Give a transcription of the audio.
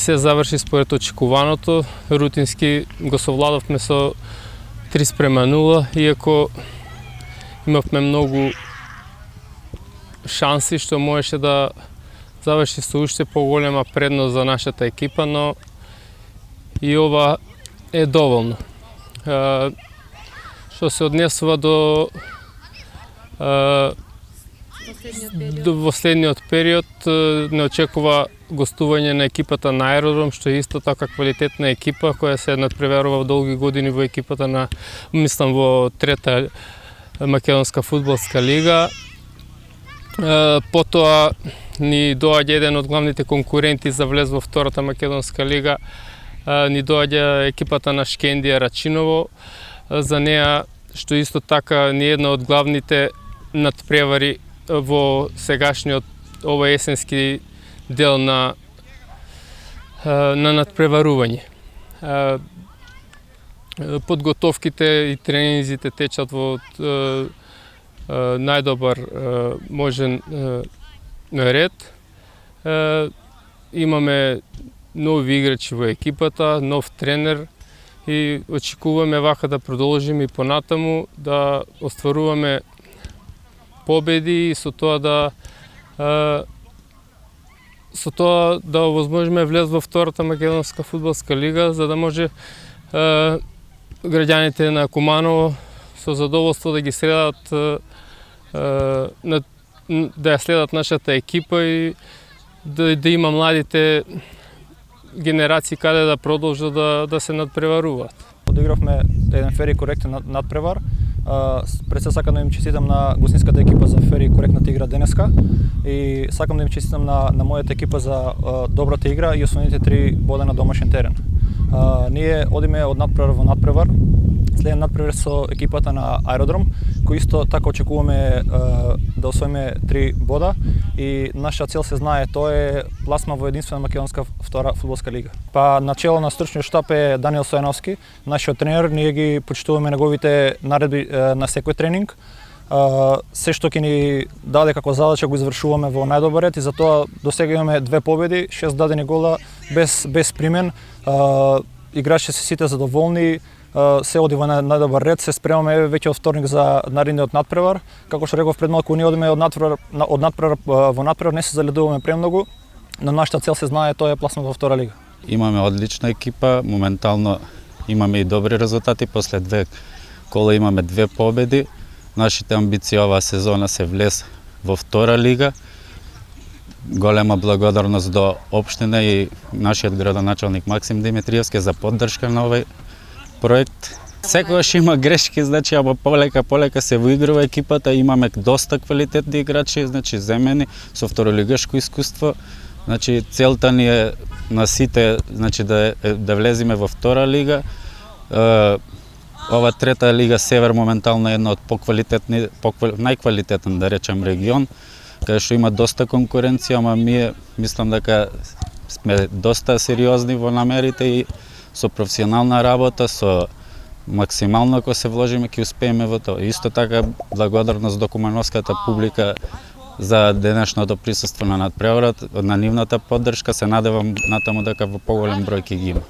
се заврши според очекуваното. Рутински го совладавме со 3:0, иако имавме многу шанси што можеше да заврши со уште поголема предност за нашата екипа, но и ова е доволно. Што се однесува до последниот период, не очекува гостување на екипата на Аеродром, што е исто така квалитетна екипа која се надпреварува долги години во екипата на, мислам, во трета македонска фудбалска лига. Потоа ни доаѓа еден од главните конкуренти за влез во втората македонска лига, ни доаѓа екипата на Шкендија Рачиново. За неа, што исто така ни една од главните надпревари во сегашниот овој есенски дел на надпреварување. Подготовките и тренинзите течат во најдобар можен ред. Имаме нови играчи во екипата, нов тренер и очекуваме вака да продолжиме и понатаму, да остваруваме победи и со тоа да овозможиме влез во втората македонска фудбалска лига, за да може граѓаните на Куманово со задоволство да ги следат, да ја следат нашата екипа и да има младите генерации каде да продолжат да се надпреваруваат. Одигравме еден фер и коректен надпревар. Пред се сакам да им честитам на гостинската екипа за фер и коректната игра денеска и сакам да им честитам на мојата екипа за добрата игра и освоените 3 бода на домашен терен. Ние одиме од надпревар во надпревар. Следен надпревар со екипата на Аеродром, кој исто така очекуваме да освоиме 3 бода и нашата цел се знае, тоа е пласма во единствена македонска втора фудбалска лига. Па начело на стручниот штаб е Даниел Стојановски, нашиот тренер. Ние ги почитуваме неговите наредби на секој тренинг. Се што ќе ни даде како задача го извршуваме во најдобар ред и затоа досега имаме 2 победи, 6 дадени гола без примен. Играчите се сите задоволни, се оди во најдобар ред, се спремаме веќе од вторник за наредниот надпревар. Како што реков пред малку, ние одиме од надпревар во надпревар, не се заледуваме премногу, но нашата цел се знае, тоа е пласма во втора лига. Имаме одлична екипа, моментално имаме и добри резултати, после 2 кола имаме 2 победи. Нашите амбиции оваа сезона се влез во втора лига. Голема благодарност до општина и нашиот градоначалник Максим Димитриевски за поддршка на овој проект. Секогаш има грешки, значи, ама полека се выигрува екипата, имаме доста квалитетни играчи, значи земени со второлигашко искуство. Значи целта ни е на сите, значи да влеземе во втора лига. Ова трета лига Север моментално е една од најквалитетен, да речем, регион, каде што има доста конкуренција, ама ние мислам дека сме доста сериозни во намерите и со професионална работа, со максимално ако се вложиме, ќе успееме во тоа. Исто така благодарност до кумановската публика за денешното присуство на надпреварот, на нивната поддршка. Се надевам натаму дека во поголем број ќе ги има.